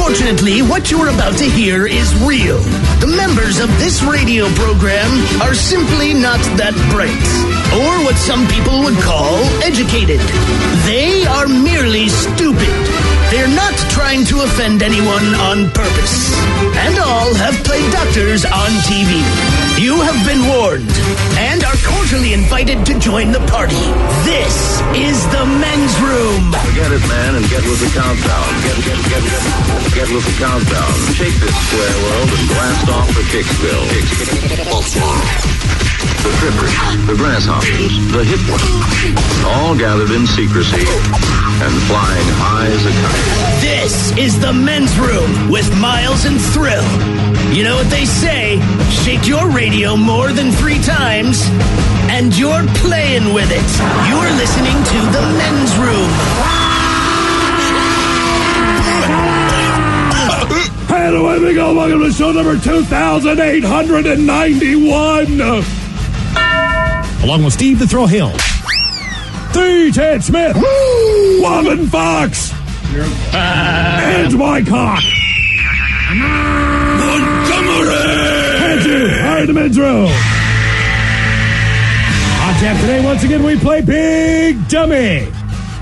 Unfortunately, what you're about to hear is real. The members of this radio program are simply not that bright, or what some people would call educated. They are merely stupid. They're not trying to offend anyone on purpose. And all have played doctors on TV. You have been warned and are cordially invited to join the party. This is the men's room. Forget it, man, and get with the countdown. Get with the countdown. Shake this square world and blast off for Kicksville. The trippers, the grasshoppers, the hip ones, all gathered in secrecy and flying high as a kite. This is the men's room with Miles and Thrill. You know what they say, shake your radio more than 3 times, and you're playing with it. You're listening to the men's room. And away we go. Welcome to show number 2,891. Along with Steve the Thrill Hill, The Ted Smith, Wobbin Fox, and my cock. And you are the men's room. On tap today, once again, we play Big Dummy.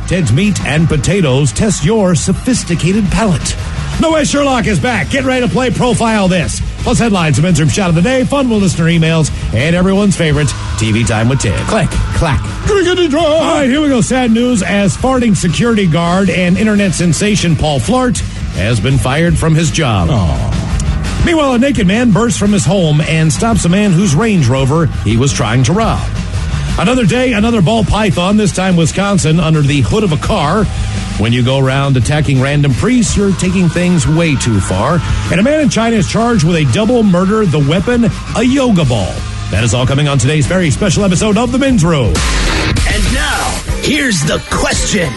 Ted's Meat and Potatoes test your sophisticated palate. No Way Sherlock is back. Get ready to play Profile This. Plus headlines, the men's room shot of the day, fun with listener emails, and everyone's favorite, TV Time with Ted. Click, clack. All right, here we go. Sad news as farting security guard and internet sensation Paul Flart has been fired from his job. Aww. Meanwhile, a naked man bursts from his home and stops a man whose Range Rover he was trying to rob. Another day, another ball python, this time Wisconsin, under the hood of a car. When you go around attacking random priests, you're taking things way too far. And a man in China is charged with a double murder, the weapon, a yoga ball. That is all coming on today's very special episode of The Men's Room. And now, here's the question.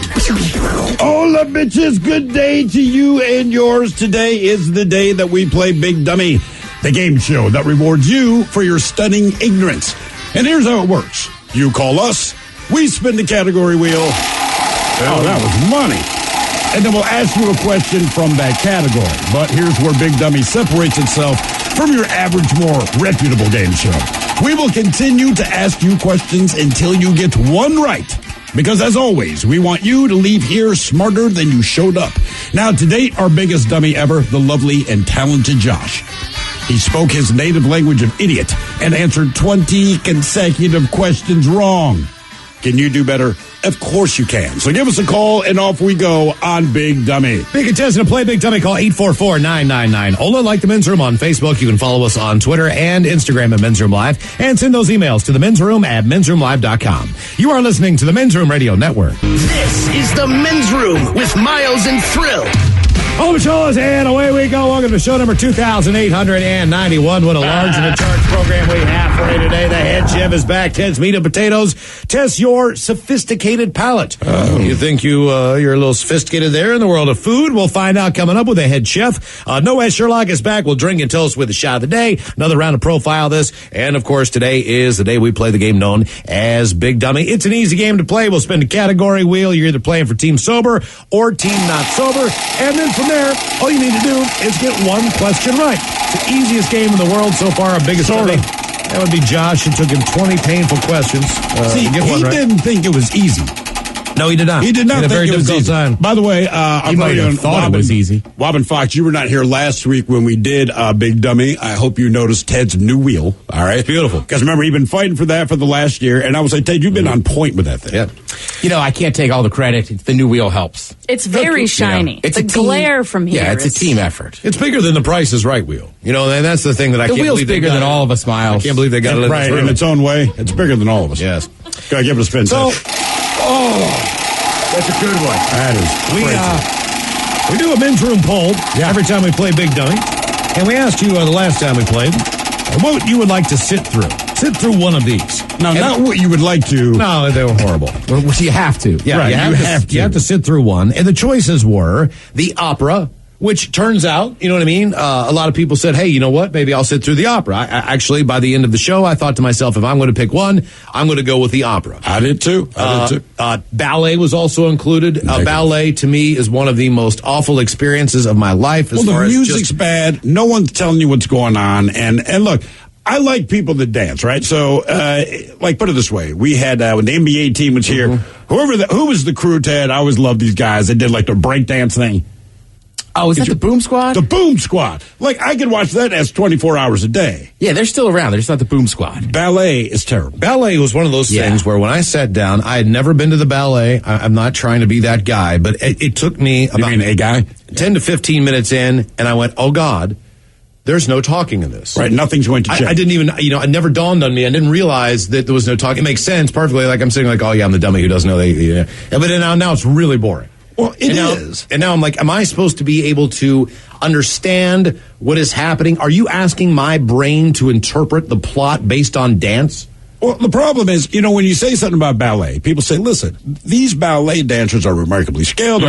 Hola, bitches. Good day to you and yours. Today is the day that we play Big Dummy, the game show that rewards you for your stunning ignorance. And here's how it works. You call us, we spin the category wheel. Oh, that was money. And then we'll ask you a question from that category. But here's where Big Dummy separates itself from your average, more reputable game show. We will continue to ask you questions until you get one right. Because as always, we want you to leave here smarter than you showed up. Now, to date, our biggest dummy ever, the lovely and talented Josh. He spoke his native language of idiot and answered 20 consecutive questions wrong. Can you do better? Of course you can. So give us a call, and off we go on Big Dummy. Be a contestant to play Big Dummy. Call 844-999-OLA. Like the Men's Room on Facebook. You can follow us on Twitter and Instagram at Men's Room Live. And send those emails to the Men's Room at mensroomlive.com. You are listening to the Men's Room Radio Network. This is the men's room with Miles and Thrill. Home shows, and away we go. Welcome to show number 2,891. What a large and a charge program we have for you today. The head chef is back. Ted's Meat and Potatoes. Test your sophisticated palate. You think you're a little sophisticated there in the world of food? We'll find out coming up with the head chef. No Way Sherlock is back. We'll drink and toast with the shot of the day. Another round of Profile This. And, of course, today is the day we play the game known as Big Dummy. It's an easy game to play. We'll spin a category wheel. You're either playing for Team Sober or Team Not Sober. And then from there, all you need to do is get one question right. It's the easiest game in the world so far. Our biggest dummy. That would be Josh. It took him 20 painful questions. See, he didn't think it was easy. No, he did not. He did not think it was easy. Time. By the way, he might have thought it was easy. Wobbin Fox, you were not here last week when we did Big Dummy. I hope you noticed Ted's new wheel. All right, beautiful. Because remember, he'd been fighting for that for the last year, and I was like, Ted, you've been on point with that thing. Yeah. You know, I can't take all the credit. The new wheel helps. It's very shiny. You know, it's the glare from here. Yeah, it's a team effort. It's bigger than the Price is Right wheel. You know, and that's the thing that I can't believe. The wheel's bigger than all of us, Miles. I can't believe they got it right in its own way. It's bigger than all of us. Yes. Gotta give it a spin. So, that's a good one. That is. We do a men's room poll every time we play Big Dummy, and we asked you the last time we played what you would like to sit through. Sit through one of these. No, not what you would like to. No, they were horrible. Well, you have to. Yeah, right, you have to sit through one. And the choices were the opera, Which turns out, you know what I mean? A lot of people said, hey, you know what? Maybe I'll sit through the opera. I actually, by the end of the show, I thought to myself, if I'm going to pick one, I'm going to go with the opera. I did too. Ballet was also included. Ballet, to me, is one of the most awful experiences of my life. Well, the music's bad. No one's telling you what's going on. And look, I like people that dance, right? So, put it this way. We had, when the NBA team was here, who was the crew, Ted? I always loved these guys. They did like the breakdance thing. Oh, is that the Boom Squad? The Boom Squad. Like, I could watch that as 24 hours a day. Yeah, they're still around. They're just not the Boom Squad. Ballet is terrible. Ballet was one of those things where when I sat down, I had never been to the ballet. I'm not trying to be that guy, but it took me about a guy? 10 to 15 minutes in, and I went, oh, God, there's no talking in this. Right, nothing's going to change. I didn't even, it never dawned on me. I didn't realize that there was no talking. It makes sense perfectly. Like, I'm saying, like, oh, yeah, I'm the dummy who doesn't know. But now it's really boring. Well, it is. And now I'm like, am I supposed to be able to understand what is happening? Are you asking my brain to interpret the plot based on dance? Well, the problem is, when you say something about ballet, people say, listen, these ballet dancers are remarkably skilled.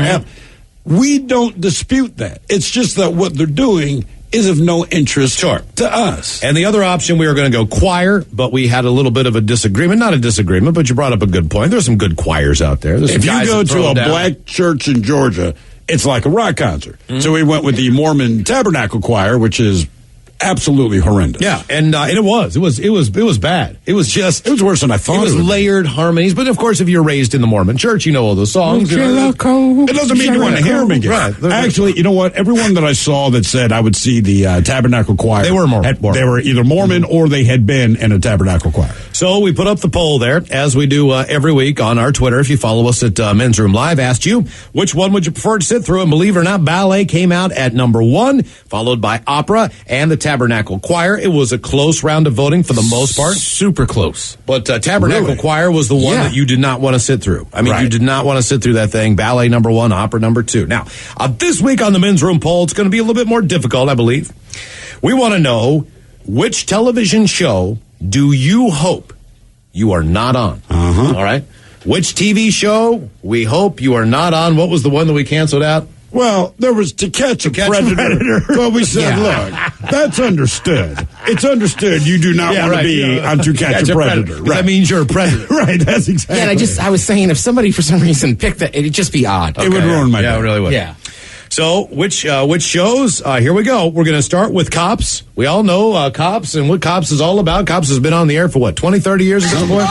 We don't dispute that. It's just that what they're doing is of no interest to us. And the other option, we were going to go choir, but we had a little bit of a disagreement. Not a disagreement, but you brought up a good point. There's some good choirs out there. If you go to a black church in Georgia, it's like a rock concert. Mm-hmm. So we went with the Mormon Tabernacle Choir, which is absolutely horrendous. Yeah, and it was bad. It was worse than I thought. It was layered harmonies, but of course, if you're raised in the Mormon church, you know all those songs. It doesn't mean you want to hear them again. Right. Actually, you know what? Everyone that I saw that said I would see the Tabernacle Choir, they were Mormon. They were either Mormon or they had been in a Tabernacle Choir. So we put up the poll there, as we do every week on our Twitter. If you follow us at Men's Room Live, asked you which one would you prefer to sit through, and believe it or not, ballet came out at number 1, followed by opera and the Tabernacle Choir. It was a close round of voting for the most part. Super close. But Tabernacle Choir was the one that you did not want to sit through. I mean, you did not want to sit through that thing. Ballet number 1, opera number 2. Now, this week on the Men's Room poll, it's going to be a little bit more difficult, I believe. We want to know, which television show do you hope you are not on? All right. Which TV show we hope you are not on? What was the one that we canceled out? Well, there was To Catch a Predator. Well, we said, look, that's understood. It's understood you do not want to be on To Catch a Predator. Right. That means you're a predator. Right, that's exactly. Yeah, I was saying, if somebody for some reason picked that, it'd just be odd. It would ruin my day. Yeah, it really would. Yeah. So, which shows? Here we go. We're going to start with Cops. We all know Cops and what Cops is all about. Cops has been on the air for, 20, 30 years at this point?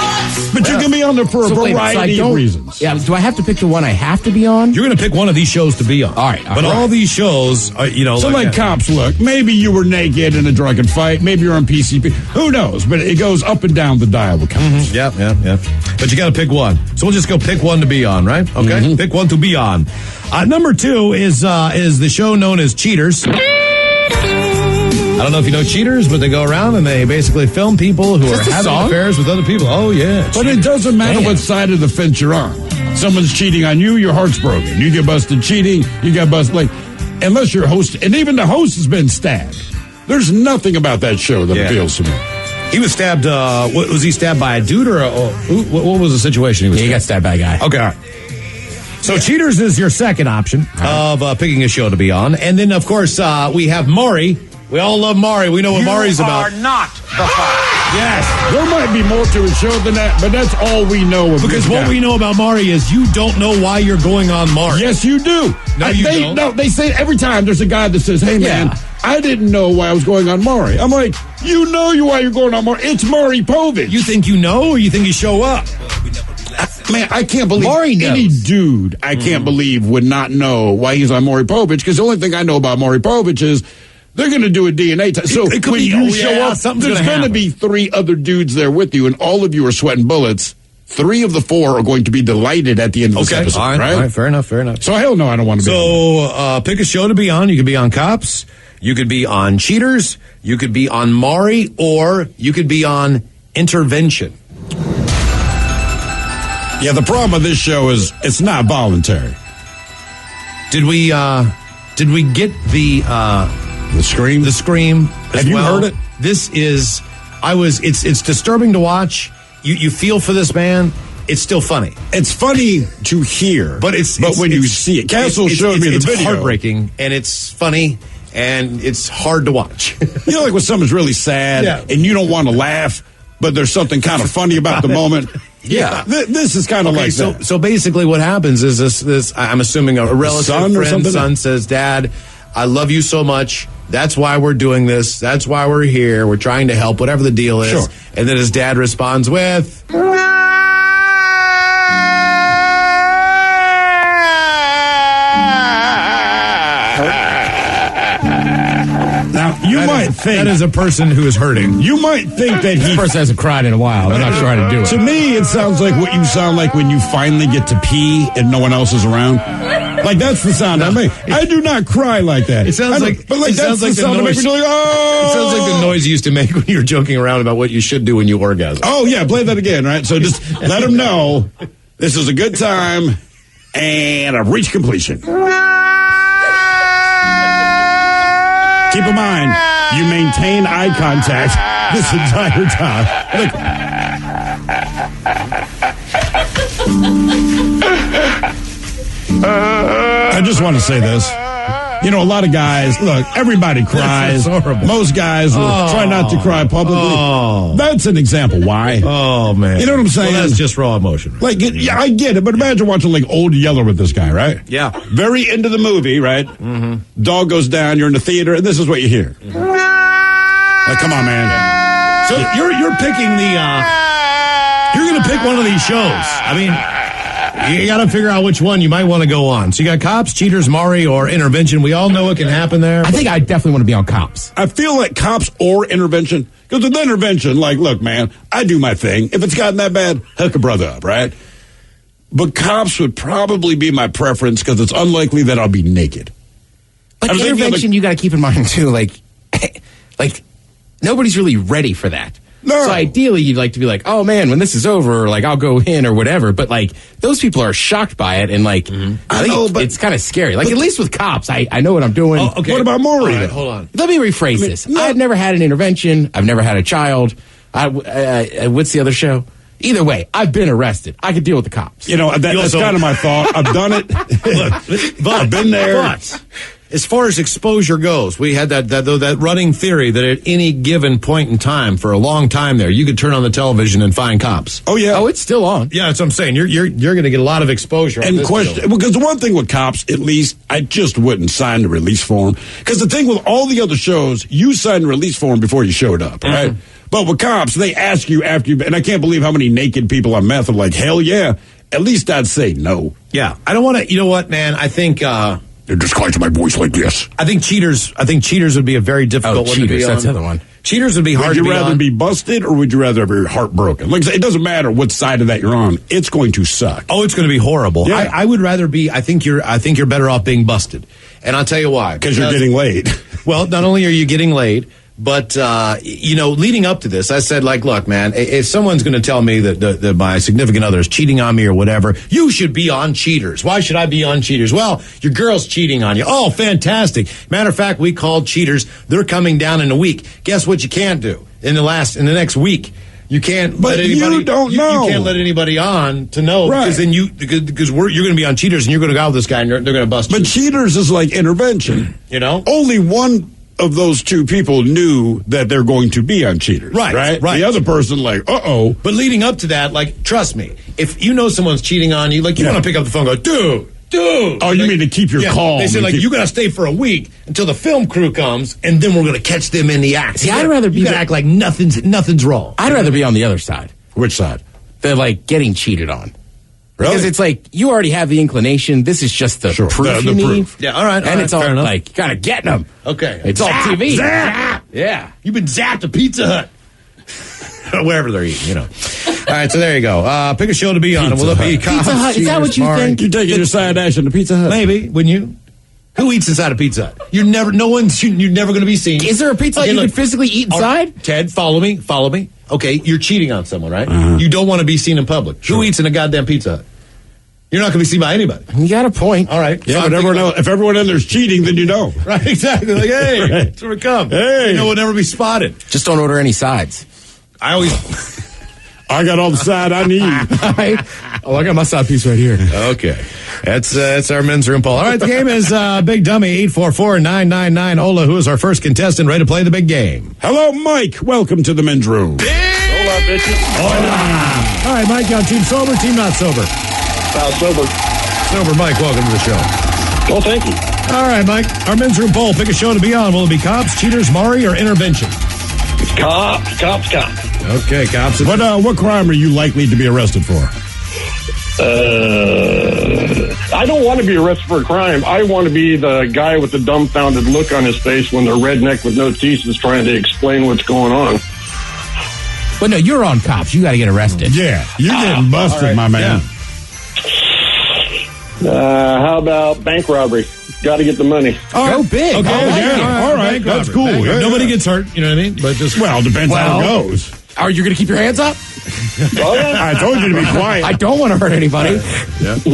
But you can be on there for a variety of reasons. Yeah, do I have to pick the one I have to be on? You're going to pick one of these shows to be on. All right. But all these shows, So like Cops, look, maybe you were naked in a drunken fight. Maybe you're on PCP. Who knows? But it goes up and down the dial with Cops. Mm-hmm. Yeah. But you got to pick one. So we'll just go pick one to be on, right? Okay. Mm-hmm. Pick one to be on. Number 2 is the show known as Cheaters. I don't know if you know Cheaters, but they go around and they basically film people who are having affairs with other people. Oh, yeah. But it doesn't matter what side of the fence you're on. Someone's cheating on you, your heart's broken. You get busted cheating, you get busted, unless you're host, and even the host has been stabbed. There's nothing about that show that appeals to me. He was stabbed, was he stabbed by a dude or what was the situation? He got stabbed by a guy. Okay, all right. So Cheaters is your second option of picking a show to be on. And then, of course, we have Maury. We all love Maury. We know what Maury's about. You are not the father. Yes. There might be more to his show than that, but that's all we know. Because what we know about Maury is you don't know why you're going on Maury. Yes, you do. No, you don't. No, they say every time there's a guy that says, hey, man, I didn't know why I was going on Maury. I'm like, you know why you're going on Maury. It's Maury Povich. You think you know or you think you show up? Man, I can't believe any dude I can't believe would not know why he's on Maury Povich, because the only thing I know about Maury Povich is they're going to do a DNA test. So when you show up, there's going to be 3 other dudes there with you, and all of you are sweating bullets. 3 of the 4 are going to be delighted at the end of this episode. All right, fair enough. So hell no, I don't want to be on. So pick a show to be on. You could be on Cops. You could be on Cheaters. You could be on Maury, or you could be on Intervention. Yeah, the problem with this show is it's not voluntary. Did we get the Scream? The Scream. Have you heard it? This is it's disturbing to watch. You feel for this man. it's still funny. It's funny to hear, but when you see it, Castle showed me the video. It's heartbreaking, and it's funny, and it's hard to watch. You know, like when someone's really sad, and you don't want to laugh, but there's something kind of funny about the moment. Yeah. This is kind of like that. So basically what happens is this I'm assuming a relative son says, Dad, I love you so much. That's why we're doing this. That's why we're here. We're trying to help, whatever the deal is. Sure. And then his dad responds with... Now, you might think... That is a person who is hurting. You might think that This person hasn't cried in a while. They're not trying to do it. To me, it sounds like what you sound like when you finally get to pee and no one else is around. Like, that's the sound I make. I do not cry like that. It sounds like... But, like, that's the sound I make when you're like, oh! It sounds like the noise you used to make when you were joking around about what you should do when you orgasm. Oh, yeah, play that again, right? So just let them know this is a good time, and I've reached completion. Keep in mind, you maintain eye contact this entire time. I just want to say this. You know, a lot of guys, look, everybody cries. Most guys will try not to cry publicly. That's an example. Why? Oh, man. You know what I'm saying? Well, that's just raw emotion. Like, yeah, I get it, but imagine watching, like, Old Yeller with this guy, right? Yeah. Very into the movie, right? Mm-hmm. Dog goes down, you're in the theater, and this is what you hear. Mm-hmm. Like, come on, man. So you're picking you're going to pick one of these shows. I mean... You got to figure out which one you might want to go on. So you got Cops, Cheaters, Maury, or Intervention. We all know what can happen there. I think I definitely want to be on Cops. I feel like Cops or Intervention. Because with Intervention, like, look, man, I do my thing. If it's gotten that bad, hook a brother up, right? But Cops would probably be my preference because it's unlikely that I'll be naked. But Intervention, you got to keep in mind, too, like, nobody's really ready for that. No. So ideally, you'd like to be like, oh, man, when this is over, or like, I'll go in or whatever. But, like, those people are shocked by it. And, like, I think it's kind of scary. Like, at least with Cops, I know what I'm doing. Oh, okay. What about Maury? Right, hold on. Let me rephrase this. No. I've never had an intervention. I've never had a child. What's the other show? Either way, I've been arrested. I could deal with the Cops. You know, that's kind of my thought. I've done it. Look, I've been there. But as far as exposure goes, we had that running theory that at any given point in time, for a long time there, you could turn on the television and find Cops. Oh, yeah. Oh, it's still on. Yeah, that's what I'm saying. You're going to get a lot of exposure. And question, because the one thing with Cops, at least, I just wouldn't sign the release form. Because the thing with all the other shows, you signed the release form before you showed up, right? Mm-hmm. But with Cops, they ask you after you, and I can't believe how many naked people I met. They're like, hell yeah. At least I'd say no. Yeah, I don't want to. You know what, man? I think they're disguising my voice like this. I think Cheaters would be a very difficult one to be on. That's the other one. Cheaters would be hard to be on. Would you rather be busted or would you rather be heartbroken? Like I say, it doesn't matter what side of that you're on. It's going to suck. Oh, it's going to be horrible. Yeah. I would rather be. I think you're better off being busted, and I'll tell you why. Because you're getting laid. Well, not only are you getting laid, but, leading up to this, I said, like, look, man, if someone's going to tell me that my significant other is cheating on me or whatever, you should be on Cheaters. Why should I be on Cheaters? Well, your girl's cheating on you. Oh, fantastic. Matter of fact, we called Cheaters. They're coming down in a week. Guess what you can't do in the next week? You can't let anybody. You don't know. You can't let anybody on to know, right? Because then you're going to be on Cheaters and you're going to go out with this guy and they're going to bust you. But Cheaters is like Intervention. You know, only one of those two people knew that they're going to be on Cheaters. Right. The other person, like, uh-oh. But leading up to that, like, trust me, if you know someone's cheating on you, like, you want to pick up the phone and go, dude. Oh, you mean to keep your calm. They say, like, you got to stay for a week until the film crew comes, and then we're going to catch them in the act. See, I'd rather be... You got to act like nothing's wrong. I'd rather be on the other side. Which side? They're, like, getting cheated on. Really? Because it's like, you already have the inclination. This is just the proof you need. Proof. Yeah, all right. And it's all like, kind of getting them. Okay. It's all TV. Zap. Yeah. You've been zapped to Pizza Hut. Wherever they're eating, you know. All right, so there you go. Pick a show to be on. And will it be Pizza Hut? Is that what you think? You're taking your side dash into Pizza Hut? Maybe. Wouldn't you? Who eats inside a Pizza Hut? You're never going to be seen. Is there a Pizza Hut you can physically eat inside? Ted, follow me. Okay, you're cheating on someone, right? Uh-huh. You don't want to be seen in public. Sure. Who eats in a goddamn Pizza Hut? You're not going to be seen by anybody. You got a point. All right. Yeah, so but if everyone in there's cheating, then you know. Right, exactly. Like, hey, right. That's where we come. Hey. You know, we'll never be spotted. Just don't order any sides. I always... I got all the side I need. Right? Oh, I got my side piece right here. Okay. That's our men's room poll. All right, the game is Big Dummy, 844-999. Ola, who is our first contestant, ready to play the big game? Hello, Mike. Welcome to the men's room. Hola, bitches. All right, Mike, you on team sober, team not sober? Sober. Sober, Mike, welcome to the show. Well, thank you. All right, Mike, our men's room poll. Pick a show to be on. Will it be Cops, Cheaters, Maury, or Intervention? Cops. Okay, Cops. What crime are you likely to be arrested for? I don't want to be arrested for a crime. I want to be the guy with the dumbfounded look on his face when the redneck with no teeth is trying to explain what's going on. But no, you're on Cops. You got to get arrested. Yeah, you're getting busted, right. my man. How about bank robbery? Got to get the money. Go big. Okay, all right. That's cool. Yeah. Nobody gets hurt, you know what I mean? But just depends how it goes. Are you going to keep your hands up? Oh, yeah. I told you to be quiet. I don't want to hurt anybody.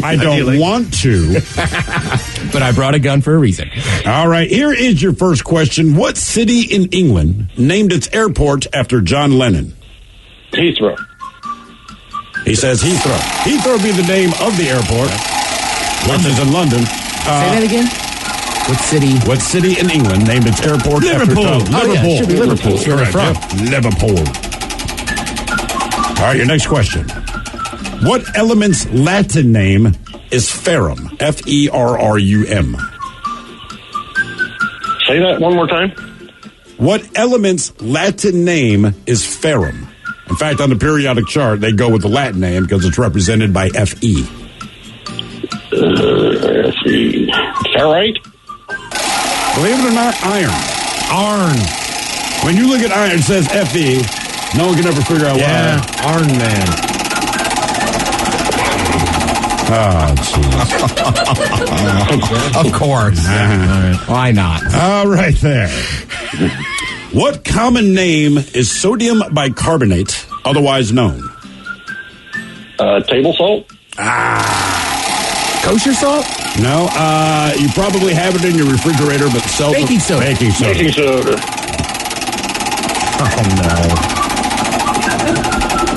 I don't want to. But I brought a gun for a reason. All right, here is your first question. What city in England named its airport after John Lennon? Heathrow. He says Heathrow. Heathrow be the name of the airport, which is in London. Say that again? What city in England named its airport Liverpool. after John Oh, yeah, it should be Liverpool. You're right, From. Liverpool. All right, your next question. What element's Latin name is ferrum? F-E-R-R-U-M. Say that one more time. What element's Latin name is ferrum? In fact, on the periodic chart, they go with the Latin name because it's represented by Fe. Ferrite? Believe it or not, iron. Arn. When you look at iron, it says Fe. No one can ever figure out why. Arn Man. Oh, jeez. Of course. Why not? All right, there. What common name is sodium bicarbonate, otherwise known? Table salt? Kosher salt? No, you probably have it in your refrigerator, but Baking soda. Baking soda. Baking soda. Oh,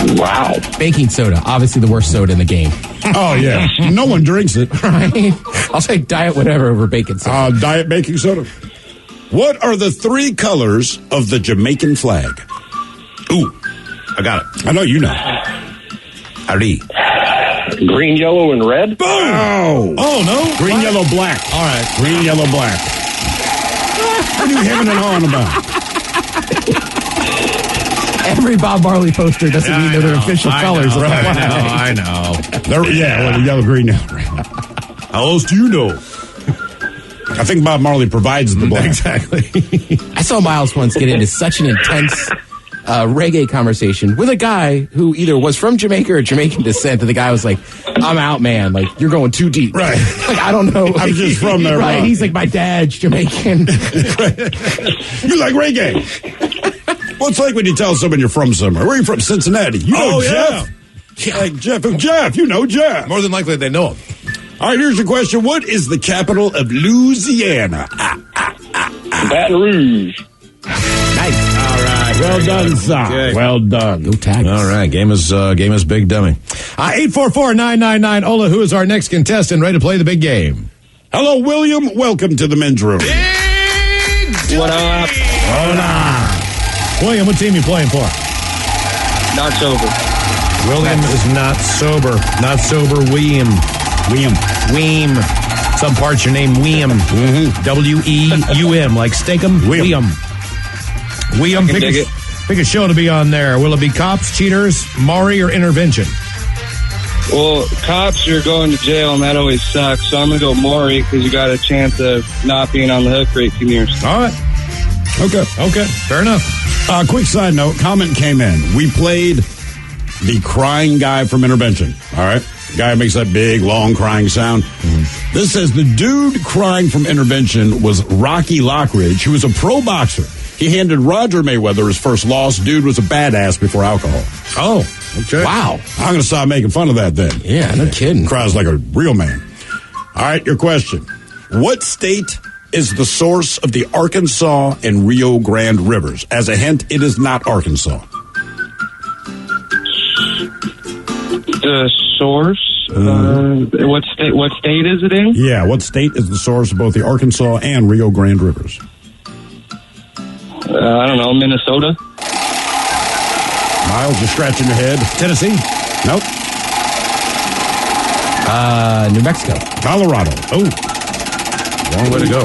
no. Wow. Baking soda. Obviously the worst soda in the game. Oh, yeah. No one drinks it. Right? I'll take diet whatever over baking soda. Diet baking soda. What are the three colors of the Jamaican flag? Ooh, I got it. I know you know. Ari. Green, yellow, and red? Boom! Oh, no. Green, yellow, black. All right. Green, yellow, black. What are you hemming and hawing about? Every Bob Marley poster doesn't mean they're the official colors of the flag. I know. The yellow, green, yellow, red. How else do you know? I think Bob Marley provides the black. Exactly. I saw Miles once get into such an intense reggae conversation with a guy who either was from Jamaica or Jamaican descent, and the guy was like, I'm out, man. Like, you're going too deep. Right. Like, I don't know. I'm just from there. Right. Bro. He's like, my dad's Jamaican. You like reggae? Well, it's like when you tell someone you're from somewhere. Where are you from? Cincinnati. You know Jeff? Yeah. Like Jeff. Jeff, you know Jeff. More than likely they know him. All right, here's your question. What is the capital of Louisiana? Baton Rouge. Nice. All right. Well done, son. Okay. Well done. Go Tigers. All right. Game is Big Dummy. 844-999. Ola, who is our next contestant, ready to play the big game? Hello, William. Welcome to the men's room. What up? Hola. William, what team you playing for? Not sober. William is not sober. Not sober, William. Weem. Some parts your name, William. Mm-hmm. W-E-U-M, like Steakum. William. William, pick a show to be on there. Will it be Cops, Cheaters, Maury, or Intervention? Well, Cops, you're going to jail, and that always sucks. So I'm going to go Maury because you got a chance of not being on the hook for 18 years. All right. Okay. Fair enough. Quick side note, comment came in. We played the crying guy from Intervention. All right? Guy makes that big, long crying sound. Mm-hmm. This says the dude crying from Intervention was Rocky Lockridge, who was a pro boxer. He handed Roger Mayweather his first loss. Dude was a badass before alcohol. Oh, okay. Wow. I'm going to stop making fun of that then. Yeah, no kidding. Cries like a real man. All right, your question. What state is the source of the Arkansas and Rio Grande rivers? As a hint, it is not Arkansas. The source? What state is it in? Yeah, what state is the source of both the Arkansas and Rio Grande rivers? I don't know, Minnesota? Miles, you're scratching your head. Tennessee? Nope. New Mexico. Colorado. Oh, long way to go.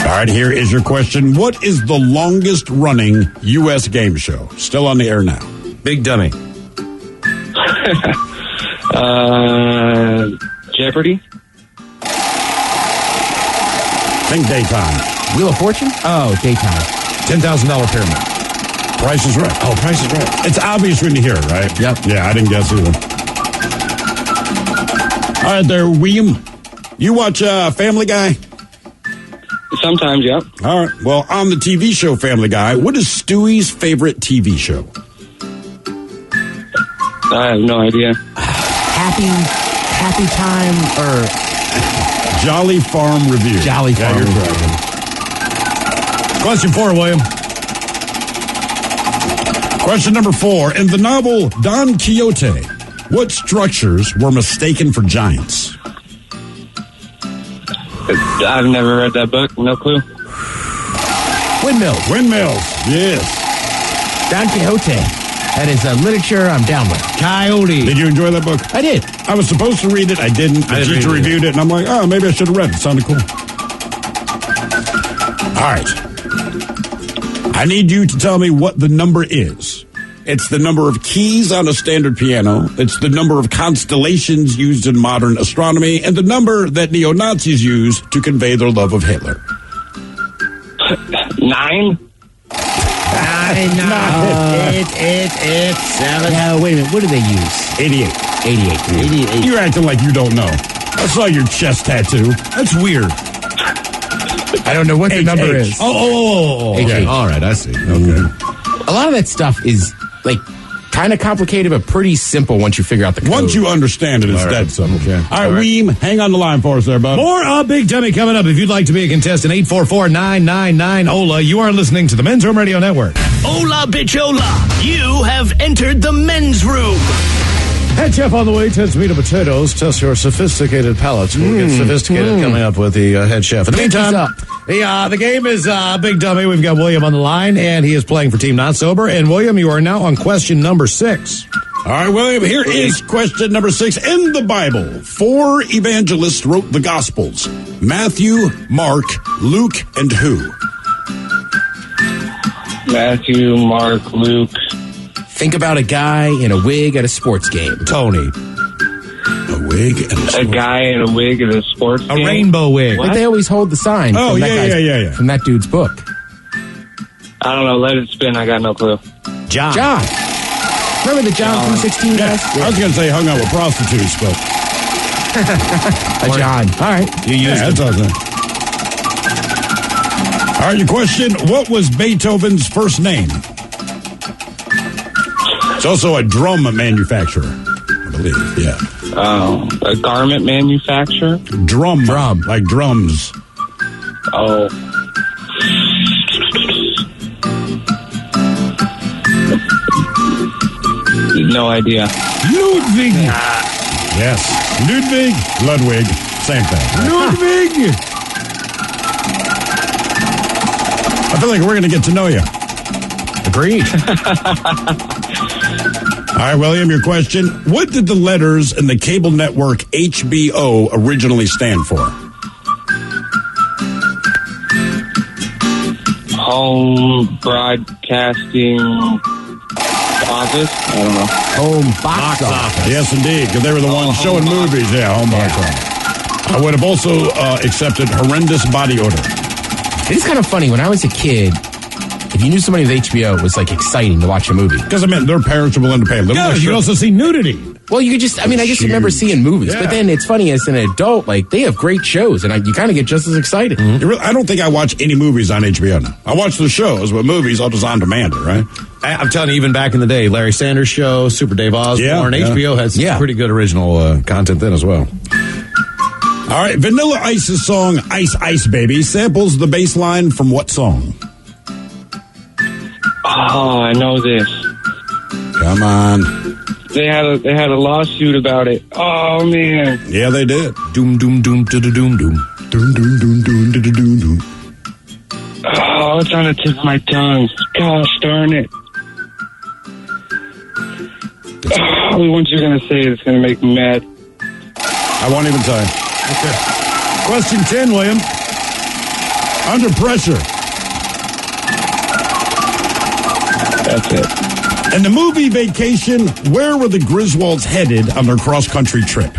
All right, here is your question. What is the longest running U.S. game show? Still on the air now. Big Dummy. Jeopardy? Think daytime. Wheel of Fortune? Oh, daytime. $10,000 pyramid. Price is Right. Oh, Price is Right. It's obvious when you hear it, right? Yep. Yeah, I didn't guess either. All right, there, William. You watch Family Guy? Sometimes, yeah. All right. Well, on the TV show Family Guy, what is Stewie's favorite TV show? I have no idea. Happy Time or Jolly Farm Review. Jolly Farm you're Review. correct. Question 4, William. Question number 4. In the novel Don Quixote, what structures were mistaken for giants? I've never read that book. No clue. Windmills. Windmills. Yes. Don Quixote. That is literature I'm down with. Coyote. Did you enjoy that book? I did. I was supposed to read it. I didn't. The didn't teacher read it reviewed it, and I'm like, oh, maybe I should have read it. It sounded cool. All right. I need you to tell me what the number is. It's the number of keys on a standard piano. It's the number of constellations used in modern astronomy, and the number that neo-Nazis use to convey their love of Hitler. 9? It's 7. No, wait a minute. What do they use? 88. 88. You're acting like you don't know. I saw your chest tattoo. That's weird. I don't know what the number is. Oh. Okay. All right, I see. Okay. A lot of that stuff is like kind of complicated, but pretty simple once you figure out the code. Once you understand it, it's dead simple. Okay. All right, Weem, hang on the line for us there, bud. More Big Dummy coming up. If you'd like to be a contestant, 844-999-OLA. You are listening to the Men's Room Radio Network. Hola, bitch, hola. You have entered the men's room. Head chef on the way, Ted's Meat and Potatoes. Test your sophisticated palates. We'll get sophisticated coming up with the head chef. In the meantime, the game is Big Dummy. We've got William on the line, and he is playing for Team Not Sober. And William, you are now on question number 6. All right, William, here is question number 6. In the Bible, 4 evangelists wrote the Gospels. Matthew, Mark, Luke, and who? Matthew, Mark, Luke. Think about a guy in a wig at a sports game. Tony. A wig and A guy in a wig at a sports game? A rainbow wig. But they always hold the sign Oh, from, that yeah, guy's, yeah. from that dude's book. I don't know. Let it spin. I got no clue. John. Remember the John 3:16 Yeah, guys? I was going to say hung out with prostitutes, but A John. All right. You used that's it. all I'm saying. All right, your question, what was Beethoven's first name? It's also a drum manufacturer, I believe, yeah. A garment manufacturer? Drum. Like drums. Oh. No idea. Ludwig. Yes. Ludwig. Same thing. Ludwig. I feel like we're going to get to know you. Agreed. All right, William, your question. What did the letters in the cable network HBO originally stand for? Home Broadcasting Office? I don't know. Home box office. Yes, indeed, because they were the ones showing movies. Yeah, home box office. I would have also accepted horrendous body odor. It's kind of funny. When I was a kid, if you knew somebody with HBO, it was like exciting to watch a movie. Because, I mean, their parents are willing to pay a little Yeah, extra. you can also see nudity. Well, you could just, I just remember seeing movies. Yeah. But then it's funny, as an adult, like, they have great shows, and you kind of get just as excited. I don't think I watch any movies on HBO now. I watch the shows, but movies, I'll just on demand it, right? I'm telling you, even back in the day, Larry Sanders Show, Super Dave Osborne, Yeah. HBO had some pretty good original content then as well. All right, Vanilla Ice's song Ice Ice Baby samples the bass line from what song? Oh, I know this. Okay. Come on. They had a lawsuit about it. Oh man. Yeah, they did. Doom, doom, doom, doom, doom, doom. Doom, doom, doom, doom, doom, doom, doom. Oh, it's on the tip of my tongue. Gosh darn it. Once you're going to say it, it's going to make me mad. I won't even tell you. Okay. Question 10, William. Under pressure. That's it. In the movie Vacation, where were the Griswolds headed on their cross-country trip?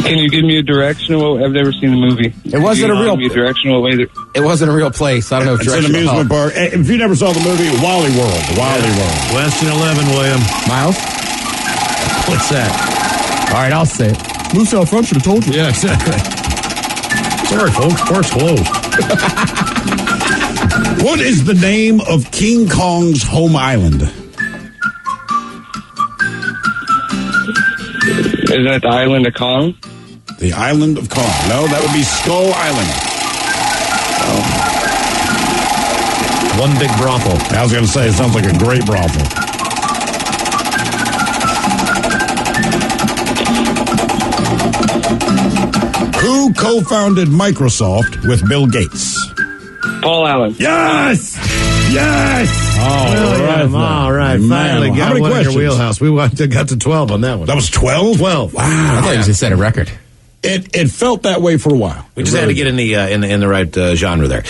Can you give me a direction? I've never seen the movie. It wasn't a real. Give me a directional way. It wasn't a real place. I don't know if It's an direction will amusement help. park. If you never saw the movie, Wally World. Wally World. Question 11, William. Miles? What's that? All right, I'll say it. Moose out front should have told you. Yeah, exactly. Sorry, folks. Park's closed. What is the name of King Kong's home island? Is that the island of Kong? The island of Kong. No, that would be Skull Island. One big brothel. I was going to say, it sounds like a great brothel. Who co-founded Microsoft with Bill Gates? Paul Allen. Yes! Yes! All right. Finally Man, how got many one questions? in your wheelhouse. We got to 12 on that one. That was 12? 12. Wow. I thought he was going to set a record. It felt that way for a while. We just had to get in the right genre there.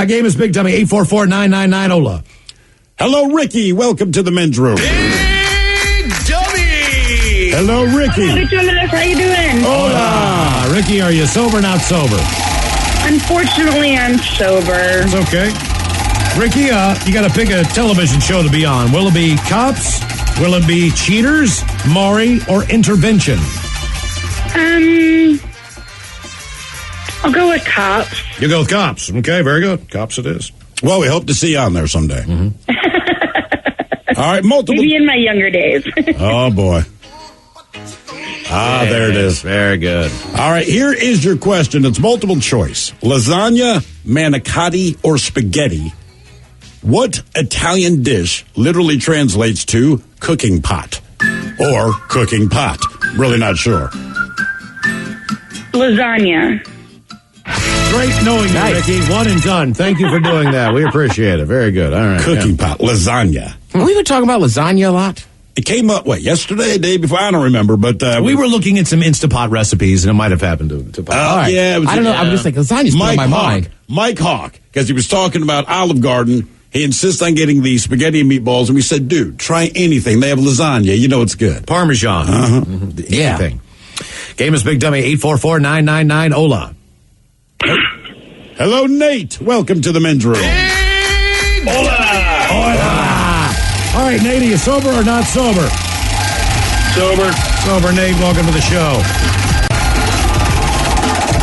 Game is Big Dummy, 844-999-OLA. Hello, Ricky. Welcome to the men's room. Big Dummy! Hello, Ricky. How you doing? Hola. Ricky, are you sober or not sober? Unfortunately, I'm sober. It's okay. Ricky, you got to pick a television show to be on. Will it be Cops? Will it be Cheaters, Maury, or Intervention? I'll go with Cops. You go with Cops. Okay, very good. Cops it is. Well, we hope to see you on there someday. All right, multiple. Maybe in my younger days. Oh, boy. There it is. Very good. All right, here is your question. It's multiple choice. Lasagna, manicotti, or spaghetti. What Italian dish literally translates to cooking pot or cooking pot? Really not sure. Lasagna. Great knowing you, Ricky. One and done. Thank you for doing that. We appreciate it. Very good. All right. Cooking pot, lasagna. We've been talking about lasagna a lot. It came up, yesterday, day before? I don't remember, but... we were looking at some Instapot recipes, and it might have happened to pop. All right. Yeah, it was, I don't know. I'm just like, lasagna's been on my mind. Mike Hawk, because he was talking about Olive Garden. He insists on getting the spaghetti and meatballs, and we said, dude, try anything. They have lasagna. You know it's good. Parmesan. Yeah. Anything. Game is Big Dummy, 844-999-OLA. Hello, Nate. Welcome to the men's room. Hola. All right, Nate, are you sober or not sober? Sober. Sober, Nate. Welcome to the show.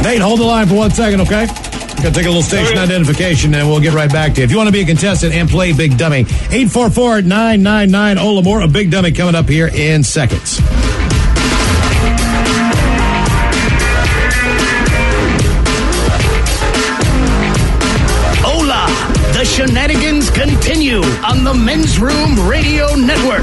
Nate, hold the line for 1 second, okay? Gonna take a little station identification, and we'll get right back to you. If you want to be a contestant and play Big Dummy, 844-999-OLA. More of Big Dummy coming up here in seconds. Hola! The shenanigans continue on the Men's Room Radio Network.